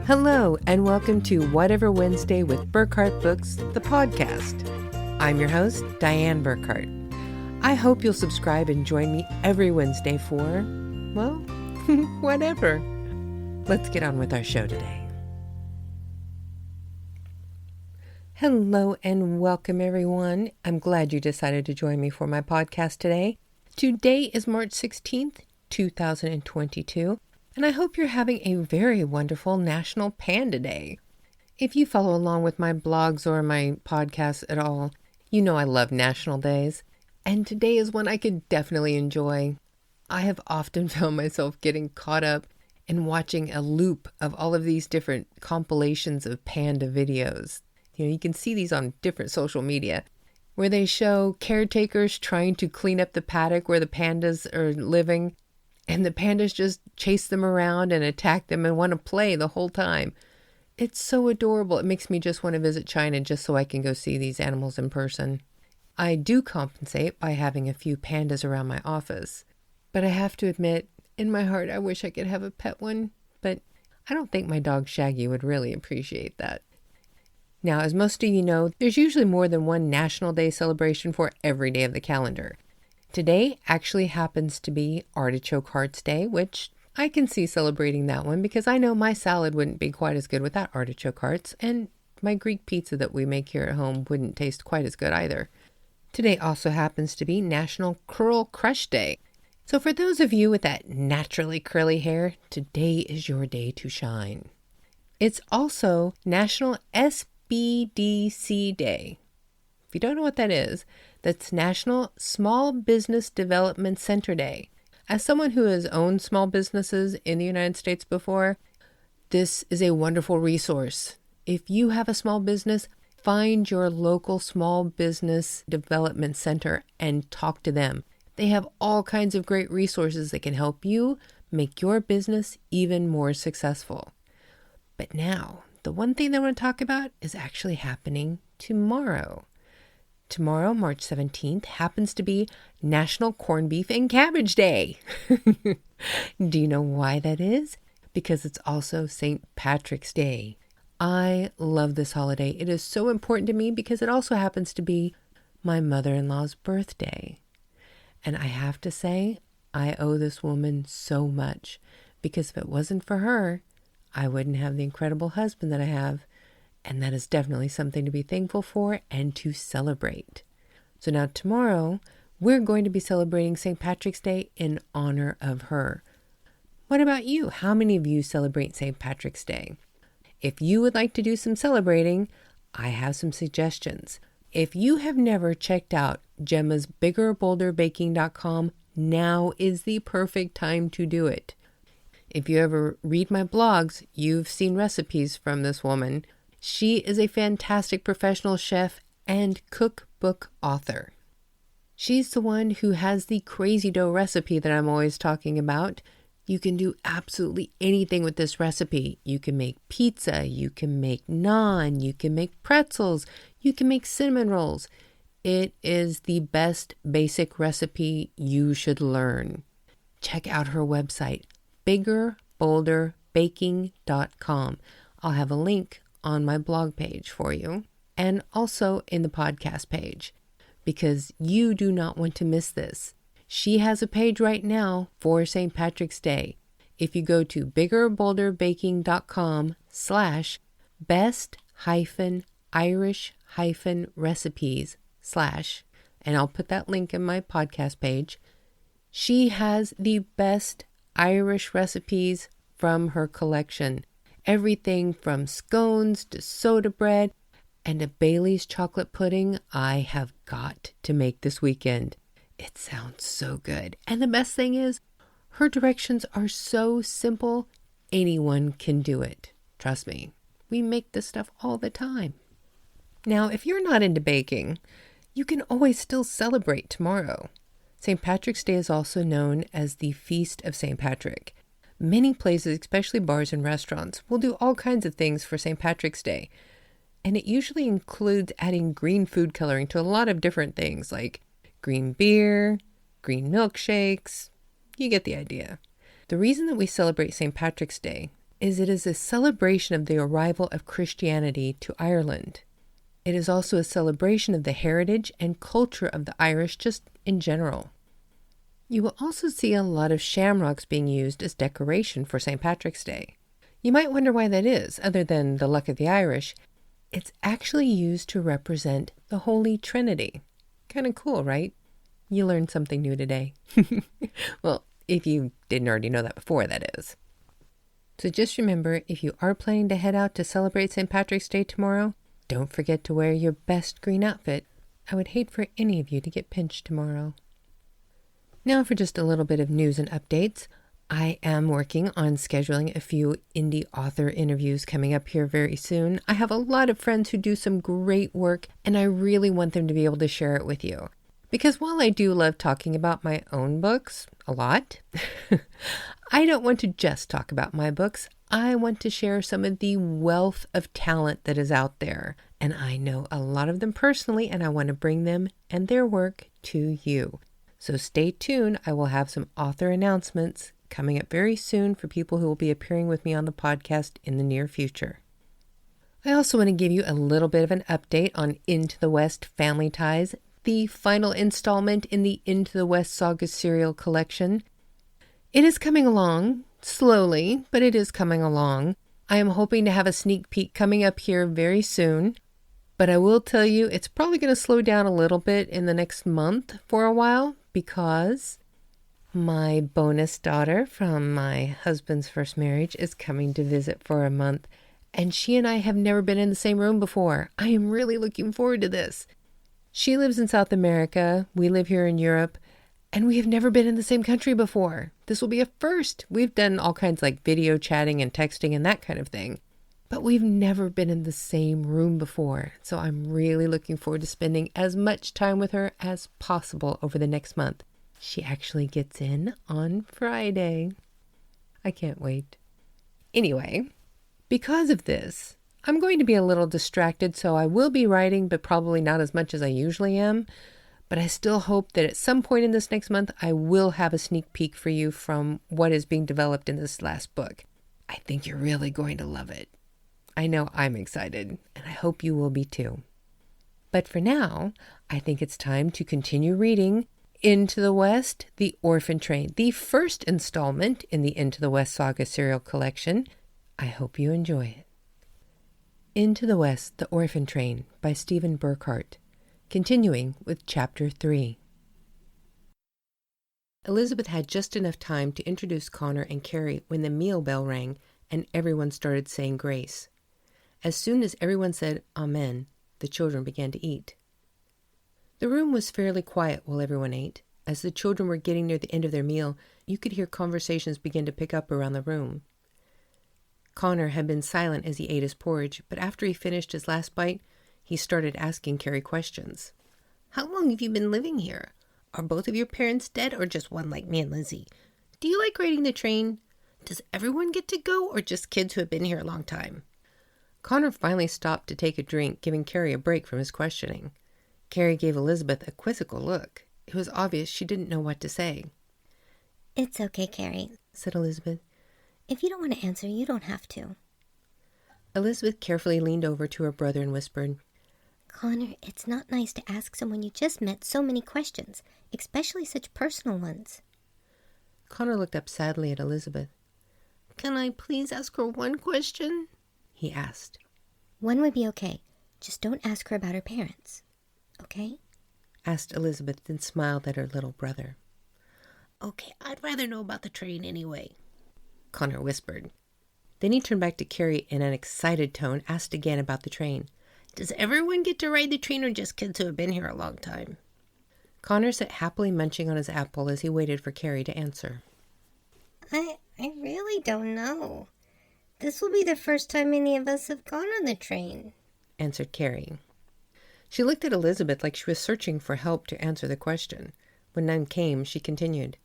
Hello, and welcome to Whatever Wednesday with Burkhart Books, the podcast. I'm your host, Dianne Burkhart. I hope you'll subscribe and join me every Wednesday for, well, whatever. Let's get on with our show today. Hello, and welcome, everyone. I'm glad you decided to join me for my podcast today. Today is March 16th, 2022. And I hope you're having a very wonderful National Panda Day. If you follow along with my blogs or my podcasts at all, you know I love national days. And today is one I could definitely enjoy. I have often found myself getting caught up in watching a loop of all of these different compilations of panda videos. You can see these on different social media, where they show caretakers trying to clean up the paddock where the pandas are living. And the pandas just chase them around and attack them and want to play the whole time. It's so adorable. It makes me just want to visit China just so I can go see these animals in person. I do compensate by having a few pandas around my office. But I have to admit, in my heart, I wish I could have a pet one. But I don't think my dog Shaggy would really appreciate that. Now, as most of you know, there's usually more than one National Day celebration for every day of the calendar. Today actually happens to be Artichoke Hearts Day, which I can see celebrating that one because I know my salad wouldn't be quite as good without artichoke hearts, and my Greek pizza that we make here at home wouldn't taste quite as good either. Today also happens to be National Curl Crush Day. So for those of you with that naturally curly hair, today is your day to shine. It's also National SBDC Day. If you don't know what that is, that's National Small Business Development Center Day. As someone who has owned small businesses in the United States before, this is a wonderful resource. If you have a small business, find your local small business development center and talk to them. They have all kinds of great resources that can help you make your business even more successful. But now, the one thing that I want to talk about is actually happening tomorrow. Tomorrow, March 17th, happens to be National Corned Beef and Cabbage Day. Do you know why that is? Because it's also St. Patrick's Day. I love this holiday. It is so important to me because it also happens to be my mother-in-law's birthday. And I have to say, I owe this woman so much because if it wasn't for her, I wouldn't have the incredible husband that I have. And that is definitely something to be thankful for and to celebrate. So now tomorrow, we're going to be celebrating St. Patrick's Day in honor of her. What about you? How many of you celebrate St. Patrick's Day? If you would like to do some celebrating, I have some suggestions. If you have never checked out Gemma's biggerbolderbaking.com, now is the perfect time to do it. If you ever read my blogs, you've seen recipes from this woman. She is a fantastic professional chef and cookbook author. She's the one who has the crazy dough recipe that I'm always talking about. You can do absolutely anything with this recipe. You can make pizza, you can make naan, you can make pretzels, you can make cinnamon rolls. It is the best basic recipe you should learn. Check out her website, biggerbolderbaking.com. I'll have a link on my blog page for you and also in the podcast page because you do not want to miss this. She has a page right now for St. Patrick's Day. If you go to biggerbolderbaking.com/best-irish-recipes/ and I'll put that link in my podcast page. She has the best Irish recipes from her collection. Everything from scones to soda bread and a Bailey's chocolate pudding I have got to make this weekend. It sounds so good. And the best thing is, her directions are so simple, anyone can do it. Trust me, we make this stuff all the time. Now, if you're not into baking, you can always still celebrate tomorrow. St. Patrick's Day is also known as the Feast of St. Patrick. Many places, especially bars and restaurants, will do all kinds of things for St. Patrick's Day. And it usually includes adding green food coloring to a lot of different things like green beer, green milkshakes, you get the idea. The reason that we celebrate St. Patrick's Day is it is a celebration of the arrival of Christianity to Ireland. It is also a celebration of the heritage and culture of the Irish just in general. You will also see a lot of shamrocks being used as decoration for St. Patrick's Day. You might wonder why that is, other than the luck of the Irish. It's actually used to represent the Holy Trinity. Kind of cool, right? You learned something new today. Well, if you didn't already know that before, that is. So just remember, if you are planning to head out to celebrate St. Patrick's Day tomorrow, don't forget to wear your best green outfit. I would hate for any of you to get pinched tomorrow. Now for just a little bit of news and updates. I am working on scheduling a few indie author interviews coming up here very soon. I have a lot of friends who do some great work, and I really want them to be able to share it with you. Because while I do love talking about my own books a lot, I don't want to just talk about my books. I want to share some of the wealth of talent that is out there. And I know a lot of them personally, and I want to bring them and their work to you. So stay tuned. I will have some author announcements coming up very soon for people who will be appearing with me on the podcast in the near future. I also want to give you a little bit of an update on Into the West Family Ties, the final installment in the Into the West Saga serial collection. It is coming along, slowly, but it is coming along. I am hoping to have a sneak peek coming up here very soon, but I will tell you it's probably going to slow down a little bit in the next month for a while because my bonus daughter from my husband's first marriage is coming to visit for a month, and she and I have never been in the same room before. I am really looking forward to this. She lives in South America, we live here in Europe, and we have never been in the same country before. This will be a first. We've done all kinds like video chatting and texting and that kind of thing, but we've never been in the same room before. So I'm really looking forward to spending as much time with her as possible over the next month. She actually gets in on Friday. I can't wait. Anyway, because of this, I'm going to be a little distracted, so I will be writing, but probably not as much as I usually am. But I still hope that at some point in this next month, I will have a sneak peek for you from what is being developed in this last book. I think you're really going to love it. I know I'm excited, and I hope you will be too. But for now, I think it's time to continue reading Into the West, the Orphan Train, the first installment in the Into the West Saga serial collection. I hope you enjoy it. Into the West, the Orphan Train by Stephen Burkhart. Continuing with Chapter 3. Elizabeth had just enough time to introduce Connor and Carrie when the meal bell rang and everyone started saying grace. As soon as everyone said Amen, the children began to eat. The room was fairly quiet while everyone ate. As the children were getting near the end of their meal, you could hear conversations begin to pick up around the room. Connor had been silent as he ate his porridge, but after he finished his last bite, he started asking Carrie questions. How long have you been living here? Are both of your parents dead or just one like me and Lizzie? Do you like riding the train? Does everyone get to go or just kids who have been here a long time? Connor finally stopped to take a drink, giving Carrie a break from his questioning. Carrie gave Elizabeth a quizzical look. It was obvious she didn't know what to say. It's okay, Carrie, said Elizabeth. If you don't want to answer, you don't have to. Elizabeth carefully leaned over to her brother and whispered, Connor, it's not nice to ask someone you just met so many questions, especially such personal ones. Connor looked up sadly at Elizabeth. Can I please ask her one question? He asked. One would be okay. Just don't ask her about her parents. Okay? Asked Elizabeth, then smiled at her little brother. Okay, I'd rather know about the train anyway, Connor whispered. Then he turned back to Carrie in an excited tone, asked again about the train. Does everyone get to ride the train or just kids who have been here a long time? Connor sat happily munching on his apple as he waited for Carrie to answer. I really don't know. This will be the first time any of us have gone on the train, answered Carrie. She looked at Elizabeth like she was searching for help to answer the question. When none came, she continued.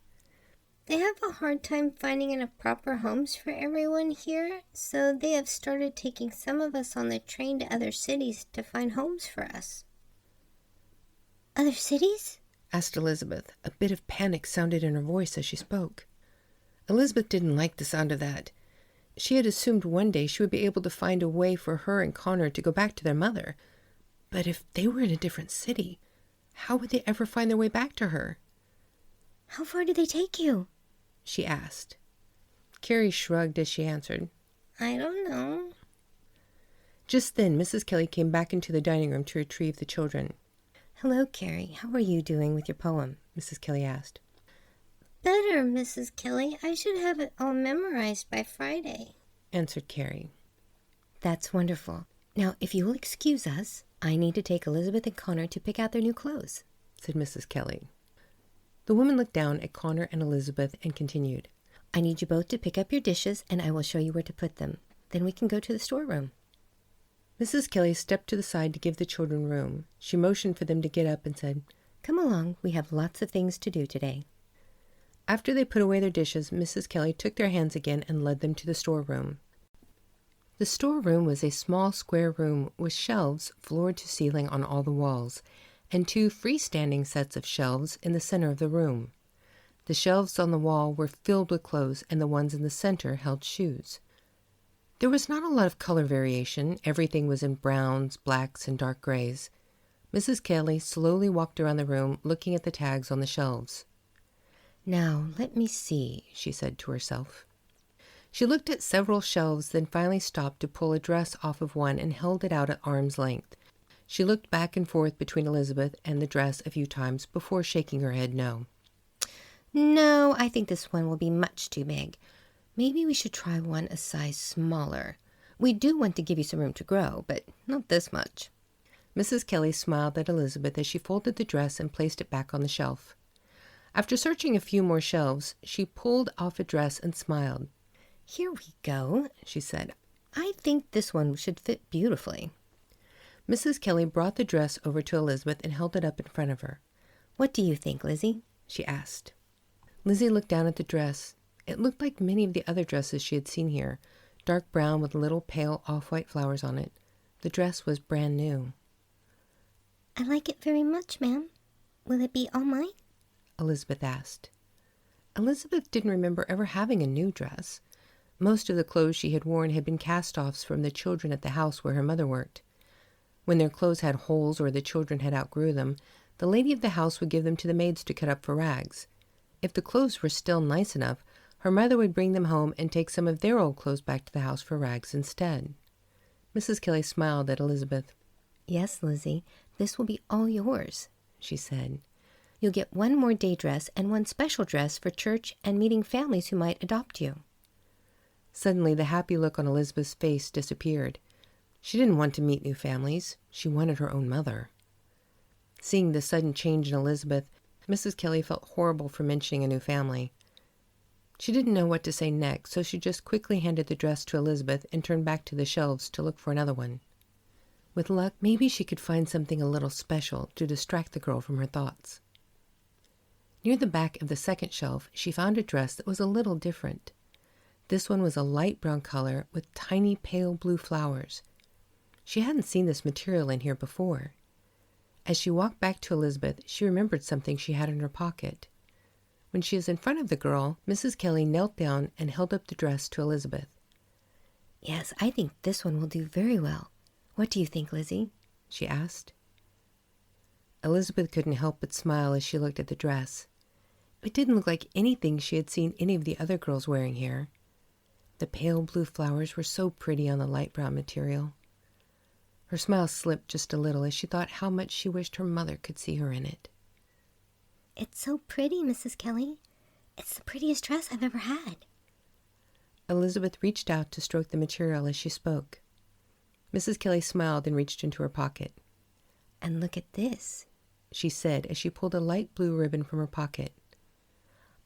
They have a hard time finding enough proper homes for everyone here, so they have started taking some of us on the train to other cities to find homes for us. Other cities? asked Elizabeth. A bit of panic sounded in her voice as she spoke. Elizabeth didn't like the sound of that. She had assumed one day she would be able to find a way for her and Connor to go back to their mother. But if they were in a different city, how would they ever find their way back to her? How far did they take you? She asked. Carrie shrugged as she answered, I don't know. Just then, Mrs. Kelly came back into the dining room to retrieve the children. Hello, Carrie. How are you doing with your poem? Mrs. Kelly asked. Better, Mrs. Kelly. I should have it all memorized by Friday, answered Carrie. That's wonderful. Now, if you will excuse us, I need to take Elizabeth and Connor to pick out their new clothes, said Mrs. Kelly. The woman looked down at Connor and Elizabeth and continued, I need you both to pick up your dishes and I will show you where to put them. Then we can go to the storeroom. Mrs. Kelly stepped to the side to give the children room. She motioned for them to get up and said, Come along, we have lots of things to do today. After they put away their dishes, Mrs. Kelly took their hands again and led them to the storeroom. The storeroom was a small square room with shelves floored to ceiling on all the walls, and 2 freestanding sets of shelves in the center of the room. The shelves on the wall were filled with clothes, and the ones in the center held shoes. There was not a lot of color variation. Everything was in browns, blacks, and dark grays. Mrs. Kelly slowly walked around the room, looking at the tags on the shelves. Now, let me see, she said to herself. She looked at several shelves, then finally stopped to pull a dress off of one and held it out at arm's length. She looked back and forth between Elizabeth and the dress a few times before shaking her head no. No, I think this one will be much too big. Maybe we should try one a size smaller. We do want to give you some room to grow, but not this much. Mrs. Kelly smiled at Elizabeth as she folded the dress and placed it back on the shelf. After searching a few more shelves, she pulled off a dress and smiled. Here we go, she said. I think this one should fit beautifully. Mrs. Kelly brought the dress over to Elizabeth and held it up in front of her. What do you think, Lizzie? She asked. Lizzie looked down at the dress. It looked like many of the other dresses she had seen here, dark brown with little pale off-white flowers on it. The dress was brand new. I like it very much, ma'am. Will it be all mine? Elizabeth asked. Elizabeth didn't remember ever having a new dress. Most of the clothes she had worn had been cast-offs from the children at the house where her mother worked. When their clothes had holes or the children had outgrew them, the lady of the house would give them to the maids to cut up for rags. If the clothes were still nice enough, her mother would bring them home and take some of their old clothes back to the house for rags instead. Mrs. Kelly smiled at Elizabeth. Yes, Lizzie, this will be all yours, she said. You'll get one more day dress and one special dress for church and meeting families who might adopt you. Suddenly, the happy look on Elizabeth's face disappeared. She didn't want to meet new families. She wanted her own mother. Seeing the sudden change in Elizabeth, Mrs. Kelly felt horrible for mentioning a new family. She didn't know what to say next, so she just quickly handed the dress to Elizabeth and turned back to the shelves to look for another one. With luck, maybe she could find something a little special to distract the girl from her thoughts. Near the back of the second shelf, she found a dress that was a little different. This one was a light brown color with tiny pale blue flowers. She hadn't seen this material in here before. As she walked back to Elizabeth, she remembered something she had in her pocket. When she was in front of the girl, Mrs. Kelly knelt down and held up the dress to Elizabeth. Yes, I think this one will do very well. What do you think, Lizzie? She asked. Elizabeth couldn't help but smile as she looked at the dress. It didn't look like anything she had seen any of the other girls wearing here. The pale blue flowers were so pretty on the light brown material. Her smile slipped just a little as she thought how much she wished her mother could see her in it. It's so pretty, Mrs. Kelly. It's the prettiest dress I've ever had. Elizabeth reached out to stroke the material as she spoke. Mrs. Kelly smiled and reached into her pocket. And look at this, she said as she pulled a light blue ribbon from her pocket.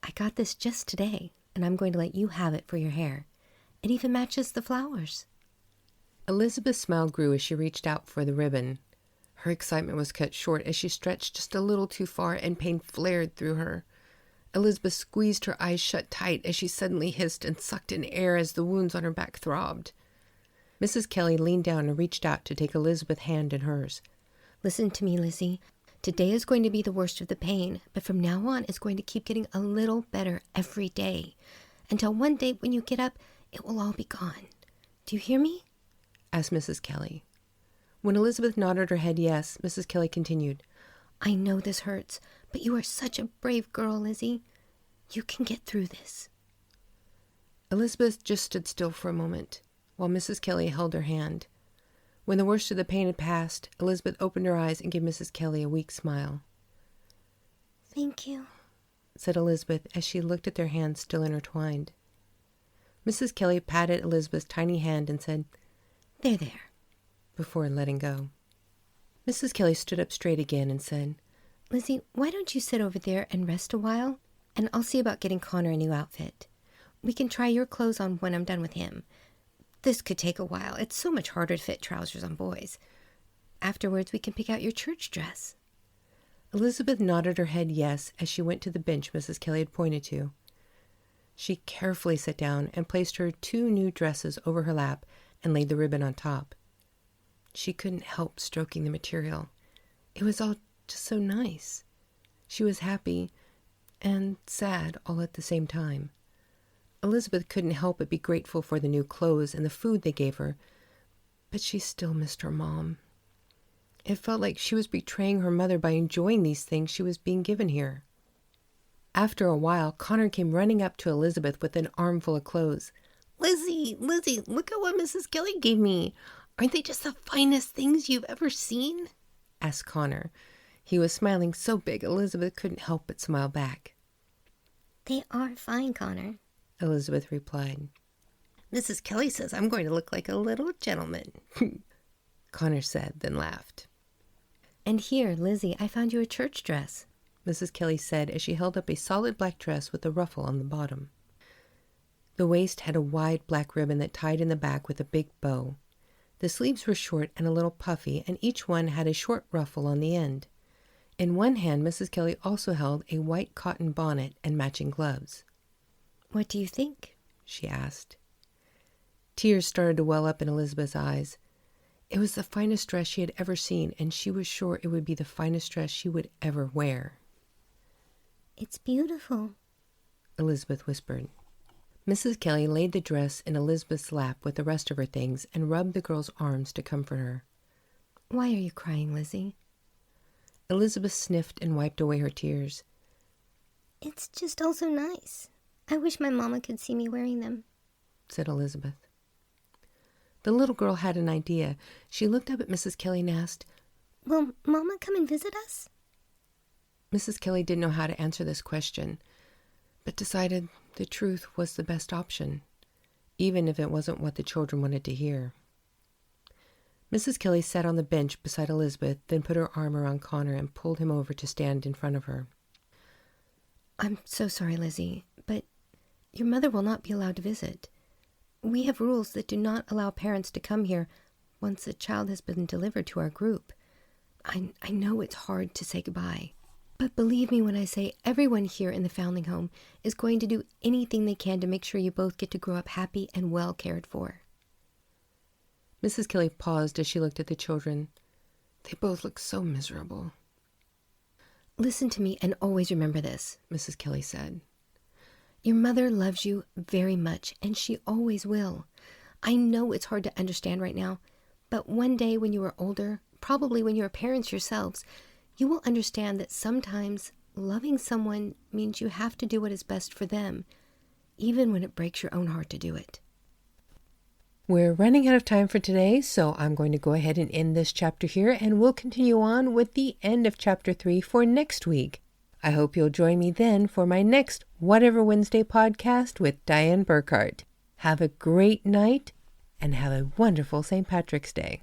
I got this just today, and I'm going to let you have it for your hair. It even matches the flowers. Elizabeth's smile grew as she reached out for the ribbon. Her excitement was cut short as she stretched just a little too far and pain flared through her. Elizabeth squeezed her eyes shut tight as she suddenly hissed and sucked in air as the wounds on her back throbbed. Mrs. Kelly leaned down and reached out to take Elizabeth's hand in hers. Listen to me, Lizzie. Today is going to be the worst of the pain, but from now on it's going to keep getting a little better every day. Until one day when you get up, it will all be gone. Do you hear me? Asked Mrs. Kelly. When Elizabeth nodded her head yes, Mrs. Kelly continued. I know this hurts, but you are such a brave girl, Lizzie. You can get through this. Elizabeth just stood still for a moment, while Mrs. Kelly held her hand. When the worst of the pain had passed, Elizabeth opened her eyes and gave Mrs. Kelly a weak smile. Thank you, said Elizabeth as she looked at their hands still intertwined. Mrs. Kelly patted Elizabeth's tiny hand and said, There, before letting go. Mrs. Kelly stood up straight again and said, Lizzie, why don't you sit over there and rest a while, and I'll see about getting Connor a new outfit. We can try your clothes on when I'm done with him. This could take a while. It's so much harder to fit trousers on boys. Afterwards, we can pick out your church dress. Elizabeth nodded her head yes as she went to the bench Mrs. Kelly had pointed to. She carefully sat down and placed her 2 new dresses over her lap and laid the ribbon on top. She couldn't help stroking the material. It was all just so nice. She was happy and sad all at the same time. Elizabeth couldn't help but be grateful for the new clothes and the food they gave her, but she still missed her mom. It felt like she was betraying her mother by enjoying these things she was being given here. After a while, Connor came running up to Elizabeth with an armful of clothes. Lizzie, look at what Mrs. Kelly gave me. Aren't they just the finest things you've ever seen? Asked Connor. He was smiling so big Elizabeth couldn't help but smile back. They are fine, Connor, Elizabeth replied. Mrs. Kelly says I'm going to look like a little gentleman, Connor said, then laughed. And here, Lizzie, I found you a church dress, Mrs. Kelly said as she held up a solid black dress with a ruffle on the bottom. The waist had a wide black ribbon that tied in the back with a big bow. The sleeves were short and a little puffy, and each one had a short ruffle on the end. In one hand, Mrs. Kelly also held a white cotton bonnet and matching gloves. What do you think? She asked. Tears started to well up in Elizabeth's eyes. It was the finest dress she had ever seen, and she was sure it would be the finest dress she would ever wear. It's beautiful, Elizabeth whispered. Mrs. Kelly laid the dress in Elizabeth's lap with the rest of her things and rubbed the girl's arms to comfort her. Why are you crying, Lizzie? Elizabeth sniffed and wiped away her tears. It's just all so nice. I wish my mama could see me wearing them, said Elizabeth. The little girl had an idea. She looked up at Mrs. Kelly and asked, Will Mama come and visit us? Mrs. Kelly didn't know how to answer this question, but decided the truth was the best option, even if it wasn't what the children wanted to hear. Mrs. Kelly sat on the bench beside Elizabeth, then put her arm around Connor and pulled him over to stand in front of her. I'm so sorry, Lizzie, but your mother will not be allowed to visit. We have rules that do not allow parents to come here once a child has been delivered to our group. I know it's hard to say goodbye, but believe me when I say everyone here in the foundling home is going to do anything they can to make sure you both get to grow up happy and well cared for. Mrs. Kelly paused as she looked at the children. They both looked so miserable. Listen to me and always remember this, Mrs. Kelly said. Your mother loves you very much, and she always will. I know it's hard to understand right now, but one day when you are older, probably when you are parents yourselves, you will understand that sometimes loving someone means you have to do what is best for them, even when it breaks your own heart to do it. We're running out of time for today, so I'm going to go ahead and end this chapter here, and we'll continue on with the end of chapter 3 for next week. I hope you'll join me then for my next Whatever Wednesday podcast with Dianne Burkhart. Have a great night and have a wonderful St. Patrick's Day.